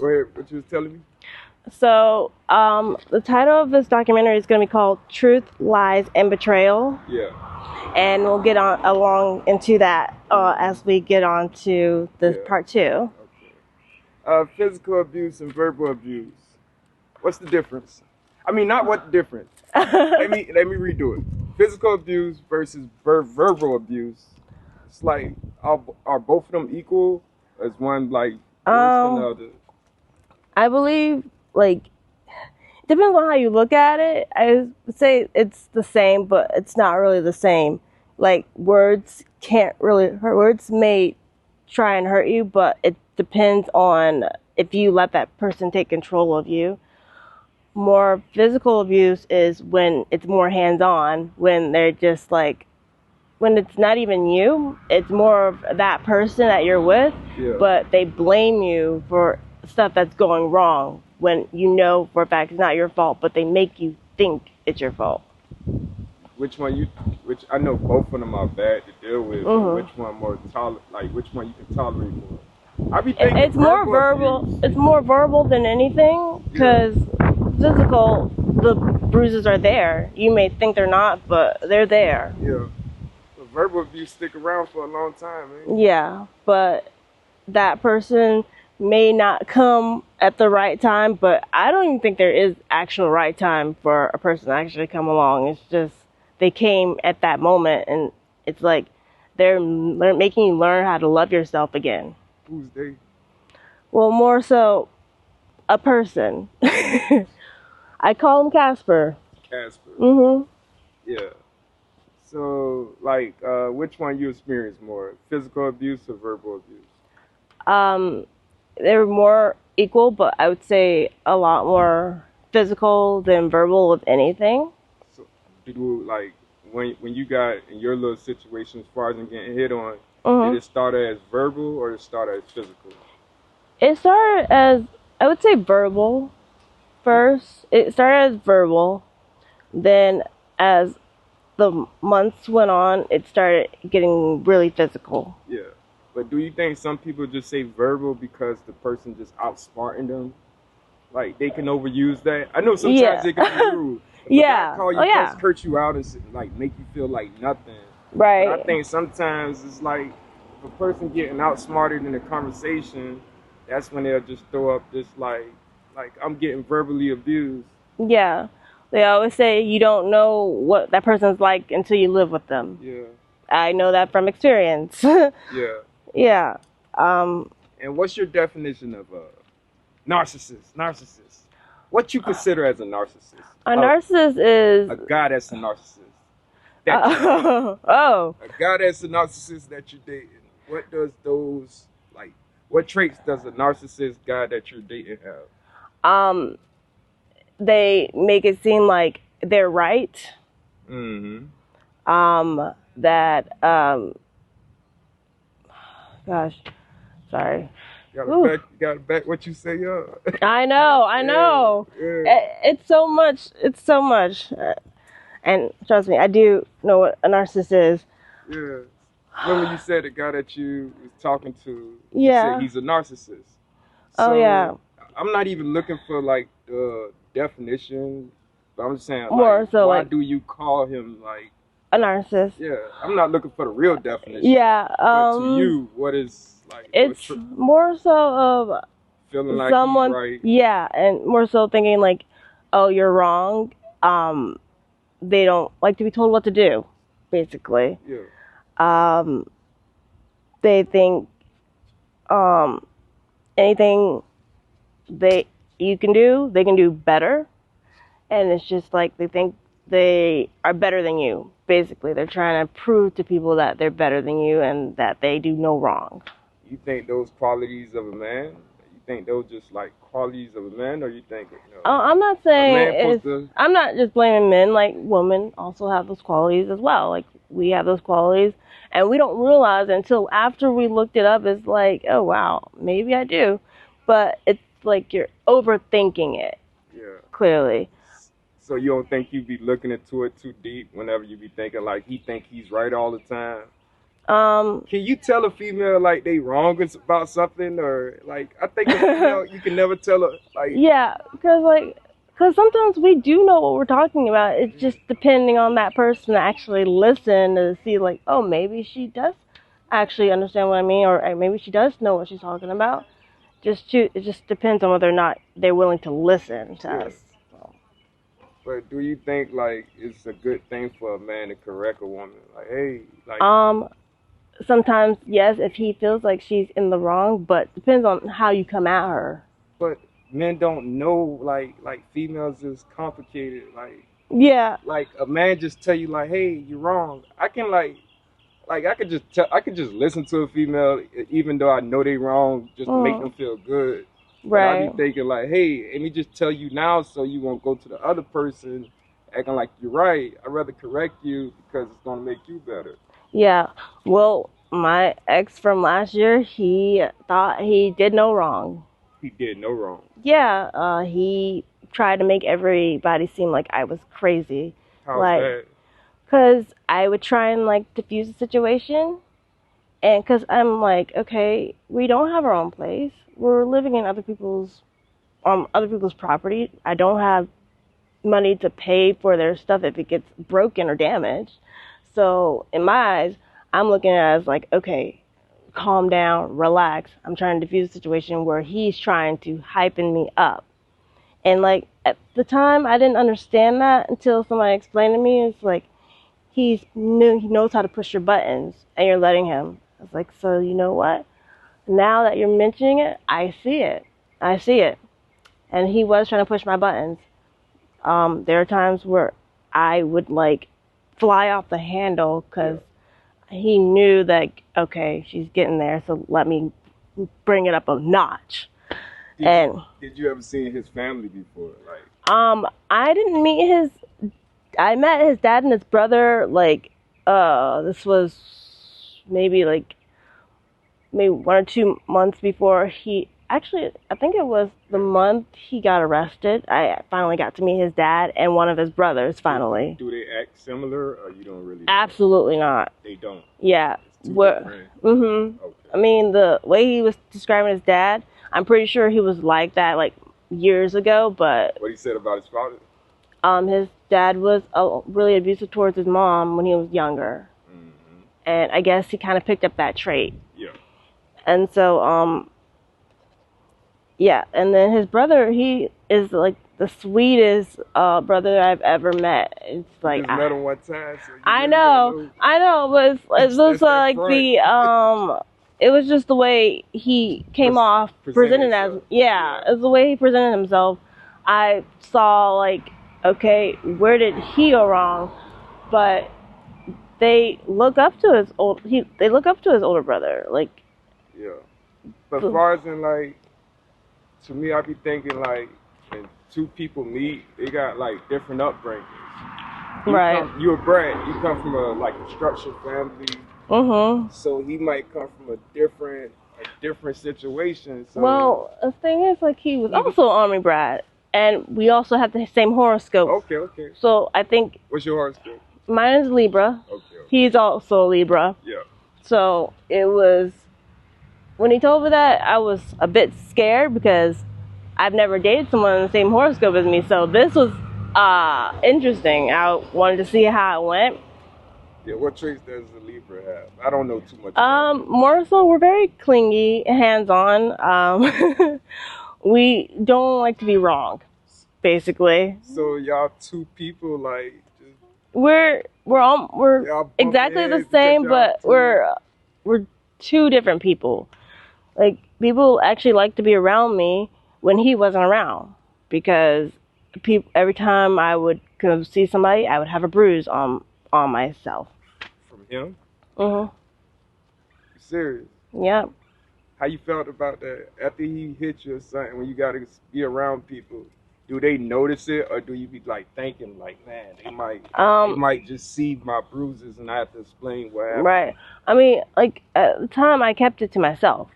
Go ahead, what you was telling me? So, the title of this documentary is going to be called Truth, Lies, and Betrayal. Yeah. And we'll get on along into that as we get on to this Yeah. part two. Okay. Physical abuse and verbal abuse. What's the difference? I mean, not what the difference. Let me redo it. Physical abuse versus verbal abuse. It's like are both of them equal? Is one like worse than the other? I believe, like, depends on how you look at it. I would say it's the same, but it's not really the same. Like, words may try and hurt you, but it depends on if you let that person take control of you. More physical abuse is when it's more hands-on, when they're just like, when it's not even you, it's more of that person that you're with, Yeah. but they blame you for stuff that's going wrong when you know for a fact it's not your fault, but they make you think it's your fault. Which I know both of them are bad to deal with. Mm-hmm. Which one more which one you can tolerate more? I be thinking It's more verbal. abuse. It's more verbal than anything, because physical, the bruises are there. You may think they're not, but they're there. Yeah. But verbal abuse stick around for a long time, man. Yeah, but that person may not come at the right time, but I don't even think there is actual right time for a person to actually come along. It's just they came at that moment, and it's like they're making you learn how to love yourself again. Who's they? Well, more so a person. I call him Casper. Casper. Mm-hmm. Yeah. So, like, which one you experience more, physical abuse or verbal abuse? They're more equal, but I would say a lot more physical than verbal with anything. So, do you, like, when you got in your little situation as far as in getting hit on, Mm-hmm. did it start as verbal or did it start as physical? It started as, I would say, verbal first. It started as verbal. Then, as the months went on, it started getting really physical. Yeah. But do you think some people just say verbal because the person just outsmarting them? Like, they can overuse that? I know sometimes they can be rude. If a guy call you, just curse you out and like make you feel like nothing. Right. But I think sometimes it's like if a person getting outsmarted in a conversation, that's when they'll just throw up this like I'm getting verbally abused. Yeah. They always say you don't know what that person's like until you live with them. Yeah. I know that from experience. Yeah. Yeah. And what's your definition of a narcissist? Narcissist. What you consider as a narcissist? A narcissist is a guy that's a narcissist. Oh. A guy that's a narcissist that you're dating. What does those like? What traits does a narcissist guy that you're dating have? They make it seem like they're right. Mm-hmm. That gosh, sorry. Gotta back what you say up. I know. Yeah. It's so much. And trust me, I do know what a narcissist is. Yeah. Remember you said the guy that you was talking to, Yeah. said he's a narcissist. So, yeah. I'm not even looking for like the definition, but I'm just saying more like, so why like do you call him like a narcissist? Yeah, I'm not looking for the real definition. Yeah. But to you, what is like? It's more so of feeling like someone, he's right. Yeah, and more so thinking like, oh, you're wrong. They don't like to be told what to do, basically. Yeah. They think anything you can do, they can do better. And it's just like they think they are better than you. Basically, they're trying to prove to people that they're better than you and that they do no wrong. You think those qualities of a man? You think those just like qualities of a man, or you think? I'm not saying I'm not just blaming men. Like women also have those qualities as well. Like we have those qualities, and we don't realize until after we looked it up. It's like, oh wow, maybe I do, but it's like you're overthinking it. Yeah. Clearly. So you don't think you be looking into it too deep whenever you be thinking like he think he's right all the time? Can you tell a female like they wrong about something, or like I think a female you can never tell her like. Yeah, because sometimes we do know what we're talking about. It's just depending on that person to actually listen to see, like, oh, maybe she does actually understand what I mean, or maybe she does know what she's talking about. It just depends on whether or not they're willing to listen to us. So. But do you think like it's a good thing for a man to correct a woman? Like, hey, like. Sometimes yes, if he feels like she's in the wrong, but depends on how you come at her. But men don't know like females is complicated. Like. Yeah. Like a man just tell you like, hey, you're wrong. I can like I could just listen to a female even though I know they wrong just to make them feel good. Right. But I be thinking like, hey, let me just tell you now so you won't go to the other person acting like you're right. I'd rather correct you because it's gonna make you better. Yeah. Well, my ex from last year, he thought he did no wrong. He did no wrong. Yeah. He tried to make everybody seem like I was crazy. How's that? Because I would try and like diffuse the situation, and because I'm like, okay, we don't have our own place. We're living in other people's property. I don't have money to pay for their stuff if it gets broken or damaged. So in my eyes, I'm looking at it as like, okay, calm down, relax. I'm trying to diffuse a situation where he's trying to hypen me up. And like at the time, I didn't understand that until somebody explained to me. It's like he knows how to push your buttons, and you're letting him. I was like, so you know what? Now that you're mentioning it, I see it. And he was trying to push my buttons. There are times where I would like fly off the handle because he knew that, okay, she's getting there, so let me bring it up a notch. Did you ever see his family before? Like, I didn't meet I met his dad and his brother, like, this was maybe 1 or 2 months before I think it was the month he got arrested. I finally got to meet his dad and one of his brothers, finally. Do they act similar, or you don't really know? Absolutely not. They don't? Yeah. Okay. I mean, the way he was describing his dad, I'm pretty sure he was like that, like, years ago, but... What he said about his father? His dad was really abusive towards his mom when he was younger. Mm-hmm. And I guess he kind of picked up that trait. Yeah. And so, yeah, and then his brother, he is like the sweetest brother I've ever met. It's like, you just met him one time. So I know, but it was like it was just the way he came off, presented as, it was the way he presented himself. I saw like, okay, where did he go wrong? But they look up to his older brother, like. Yeah. But as far as in like, to me, I be thinking like, when two people meet, they got like different upbringings. You're a brat. You come from a structured family. Mm-hmm. So he might come from a different situation. So. Well, the thing is, like, he was also an Army brat, and we also have the same horoscope. Okay. So I think. What's your horoscope? Mine is Libra. Okay. He's also a Libra. Yeah. So it was. When he told me that, I was a bit scared because I've never dated someone in the same horoscope as me. So this was interesting. I wanted to see how it went. Yeah, what traits does a Libra have? I don't know too much. More so, we're very clingy, hands-on. We don't like to be wrong, basically. So y'all two people like. We're exactly the same, but we're two different people. Like, people actually like to be around me when he wasn't around, because every time I would go see somebody, I would have a bruise on myself. From him? Mm-hmm. You serious? Yeah. How you felt about that after he hit you or something? When you got to be around people, do they notice it, or do you be like thinking like, man, they might just see my bruises and I have to explain what happened? Right. I mean, like, at the time, I kept it to myself.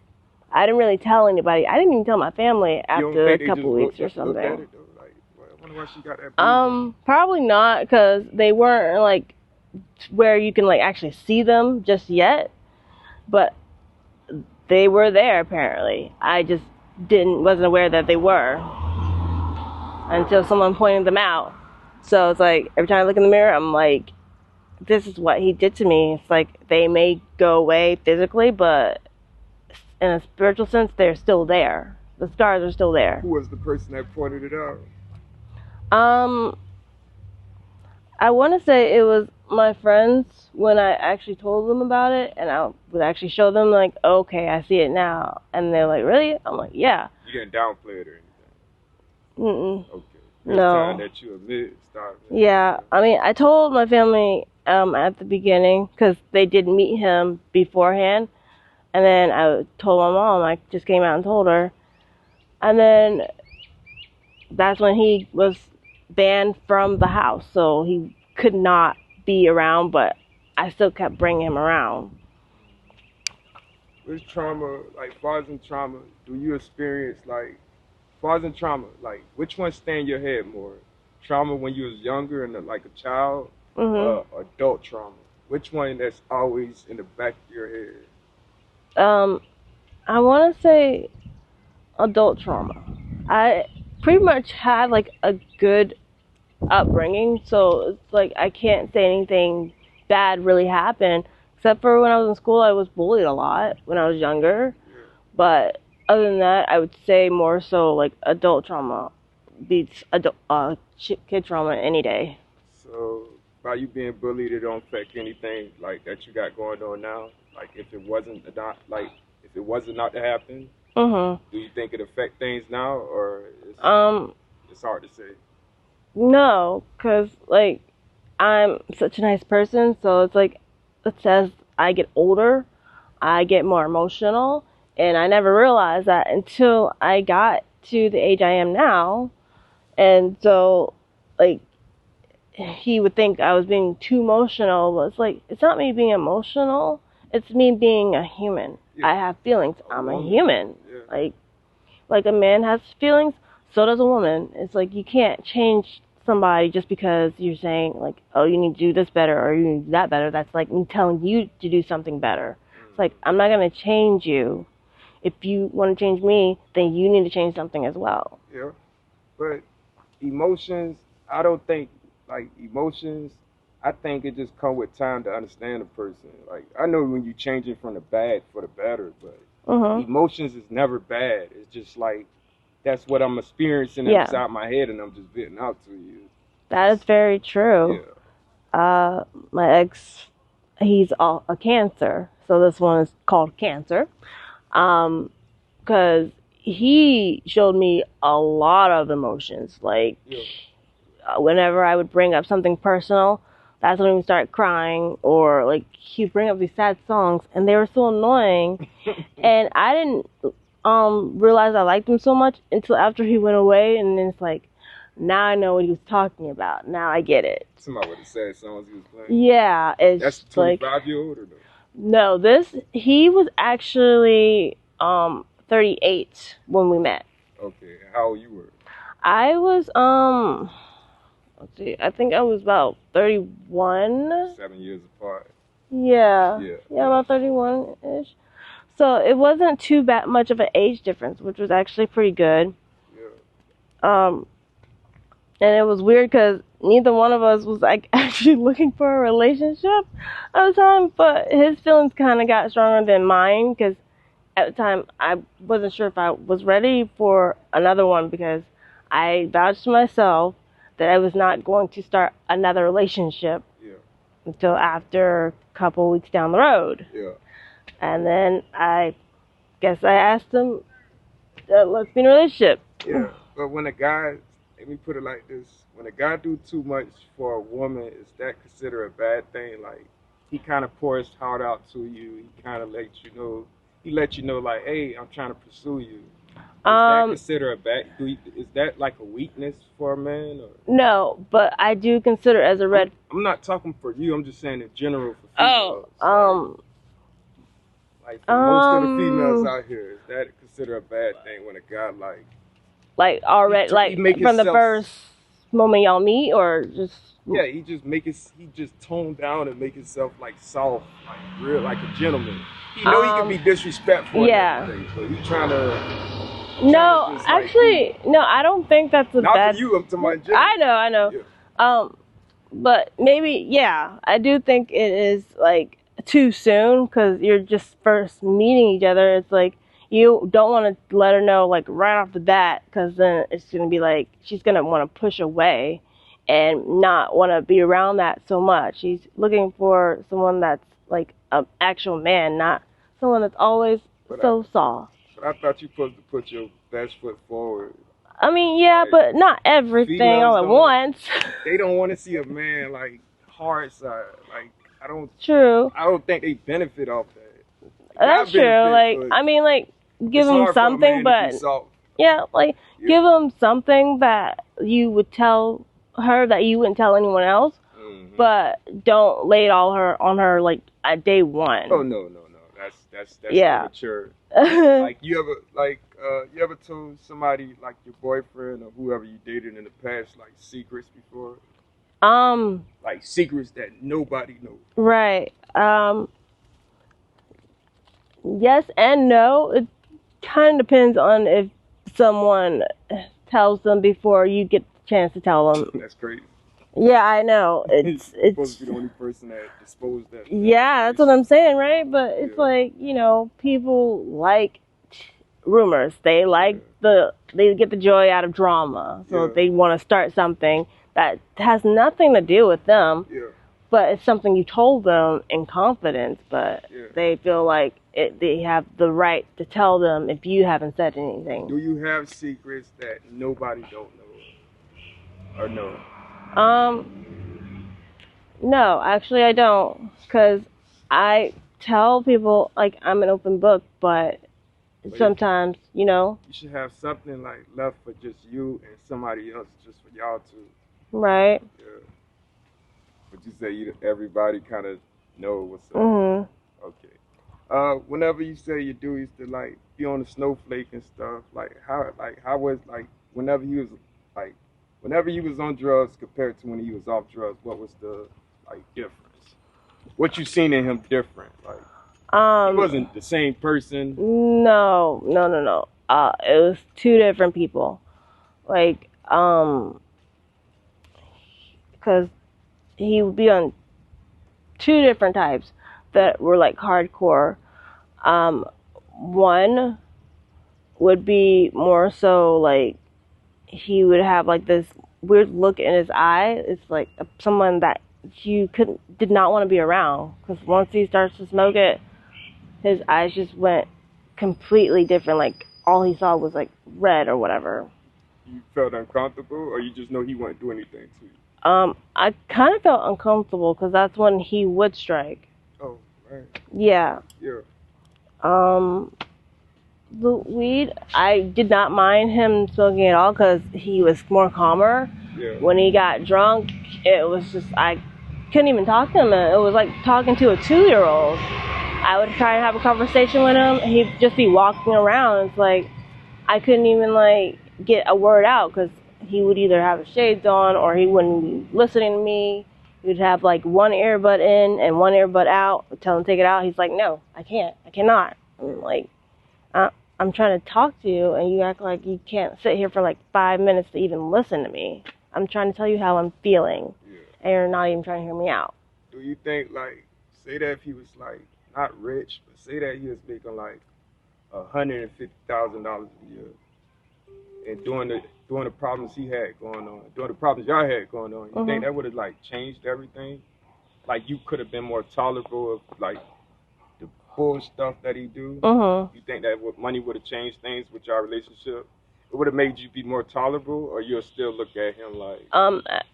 I didn't really tell anybody. I didn't even tell my family after a couple weeks or something. At it, though? Like, I wonder why she got that bruise. Probably not, because they weren't like where you can like actually see them just yet. but they were there apparently. I just wasn't aware that they were until someone pointed them out. So it's like every time I look in the mirror, I'm like, this is what he did to me. It's like they may go away physically, but in a spiritual sense, they're still there. The scars are still there. Who was the person that pointed it out? I want to say it was my friends when I actually told them about it, and I would actually show them like, okay, I see it now, and they're like, really? I'm like, yeah. You didn't downplay it or anything? Okay. It's No. time that you admit, stop. Yeah, I mean, I told my family at the beginning because they did meet him beforehand, and then I told my mom. I just came out and told her, and then that's when he was banned from the house, so he could not be around, but I still kept bringing him around. With trauma, like far as trauma, do you experience like far as trauma, like which one stay in your head more? Trauma when you was younger and like a child, adult trauma. Which one that's always in the back of your head? I want to say adult trauma. I pretty much had like a good upbringing, so it's like I can't say anything bad really happened, except for when I was in school I was bullied a lot when I was younger. But other than that, I would say more so like adult trauma beats kid trauma any day. So by you being bullied, it don't affect anything like that you got going on now. Like if it wasn't not to happen, do you think it affect things now, or it's hard to say? No, because like I'm such a nice person, so it's like as I get older, I get more emotional, and I never realized that until I got to the age I am now. And so like he would think I was being too emotional, but it's like it's not me being emotional, it's me being a human. I have feelings. I'm a human. Like a man has feelings, so does a woman. It's like you can't change somebody just because you're saying like, oh, you need to do this better or you need to do that better. That's like me telling you to do something better. It's like I'm not gonna change you. If you want to change me, then you need to change something as well. Yeah, but emotions, I don't think like emotions. I think it just come with time to understand a person. Like I know when you change it from the bad for the better, but emotions is never bad. It's just like that's what I'm experiencing inside my head, and I'm just venting out to you. That is very true. Yeah. My ex, he's a Cancer, so this one is called Cancer. Because he showed me a lot of emotions. Like whenever I would bring up something personal, that's when he would start crying, or like he'd bring up these sad songs, and they were so annoying. And I didn't realize I liked him so much until after he went away, and then it's like, now I know what he was talking about. Now I get it. Somebody with the sad songs he was playing. Yeah, it's that's 25-year-old or no? no? He was actually 38 when we met. Okay, how old you were? I was let's see, I think I was about 31. 7 years apart. Yeah, about 31-ish. So it wasn't too much of an age difference, which was actually pretty good. And it was weird because neither one of us was like actually looking for a relationship at the time, but his feelings kind of got stronger than mine because at the time I wasn't sure if I was ready for another one, because I vouched to myself that I was not going to start another relationship until after a couple weeks down the road. And then I guess I asked him, let's be in a relationship. But when a guy, let me put it like this, when a guy do too much for a woman, is that considered a bad thing? Like, he kind of pours his heart out to you, he kind of lets you know like, hey, I'm trying to pursue you. Is that considered a bad, is that like a weakness for a man? Or? No, but I do consider it as a red. I'm not talking for you, I'm just saying in general for females. Like for most of the females out here, is that considered a bad thing when a guy like already, like from the first moment y'all meet, or just? Yeah, he just toned down and make himself like soft, like real, like a gentleman. He know he can be disrespectful. Yeah. And everything, but he trying to. No, just, actually, no. I don't think that's a not bad. for you. I'm to my gentleman. I know. Yeah. But maybe, yeah, I do think it is like too soon because you're just first meeting each other. It's like you don't want to let her know like right off the bat, because then it's gonna be like she's gonna want to push away and not want to be around that so much. She's looking for someone that's like an actual man, not someone that's always so soft. But I thought you supposed to put your best foot forward. I mean, yeah, like, but not everything all at once. They don't want to see a man like hard side. Like I don't. True. I don't think they benefit off that. That's true. Like I mean, like give them something, but yeah, like give them something that you would tell her that you wouldn't tell anyone else, but don't lay it all on her like at day one. Oh no. That's immature. Like you ever told somebody like your boyfriend or whoever you dated in the past like secrets before? Like secrets that nobody knows. Right. Yes and no. It kind of depends on if someone tells them before you get the chance to tell them. That's crazy. Yeah, I know. It's supposed to be the only person that disposed that. Yeah, that's what I'm saying, right? But it's like, you know, people like rumors. They like they get the joy out of drama. So they want to start something that has nothing to do with them. Yeah. But it's something you told them in confidence, but they feel like they have the right to tell them if you haven't said anything. Do you have secrets that nobody don't know or know? No, actually I don't, because I tell people like I'm an open book, but sometimes, you know. You should have something like left for just you and somebody else, just for y'all two. Right. Yeah. But you say everybody kind of know what's up. Mm-hmm. Okay. Whenever you say your dude used to like be on the snowflake and stuff, how was whenever he was on drugs compared to when he was off drugs, what was the difference? What you seen in him different? He wasn't the same person. No. It was two different people. Because he would be on two different types that were like hardcore. One would be more so like he would have like this weird look in his eye. It's like someone that you did not want to be around, because once he starts to smoke it, his eyes just went completely different. Like all he saw was like red or whatever. You felt uncomfortable, or you just know he wouldn't do anything to you? I kind of felt uncomfortable because that's when he would strike. Oh, right. Yeah. Yeah. The weed, I did not mind him smoking at all because he was more calmer. Yeah. When he got drunk, it was just, I couldn't even talk to him. It was like talking to a 2-year-old. I would try and have a conversation with him, and he'd just be walking around. It's like, I couldn't even like get a word out because he would either have his shades on or he wouldn't be listening to me. He would have like one earbud in and one earbud out. I'd tell him to take it out. He's like, no, I cannot. I'm like, I'm trying to talk to you, and you act like you can't sit here for like 5 minutes to even listen to me. I'm trying to tell you how I'm feeling, and you're not even trying to hear me out. Do you think, say that if he was not rich, but say that he was making $150,000 a year, and doing the problems he had going on, doing the problems y'all had going on, you think that would have changed everything? You could have been more tolerable of the bull stuff that he do? You think that money would have changed things with your relationship? It would have made you be more tolerable, or you'll still look at him like...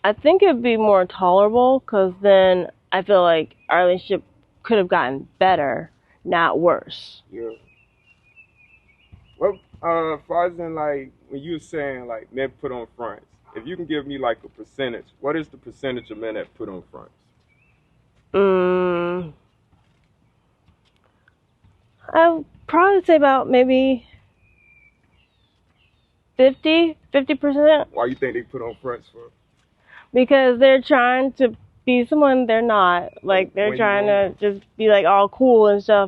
I think it'd be more tolerable, because then I feel like our relationship could have gotten better, not worse. Yeah. Well, as far as in when you were saying men put on fronts, if you can give me a percentage, what is the percentage of men that put on fronts? I would probably say about maybe 50%. Why you think they put on fronts for? because they're trying to be someone they're not. Like they're When trying you to just be like all cool and stuff.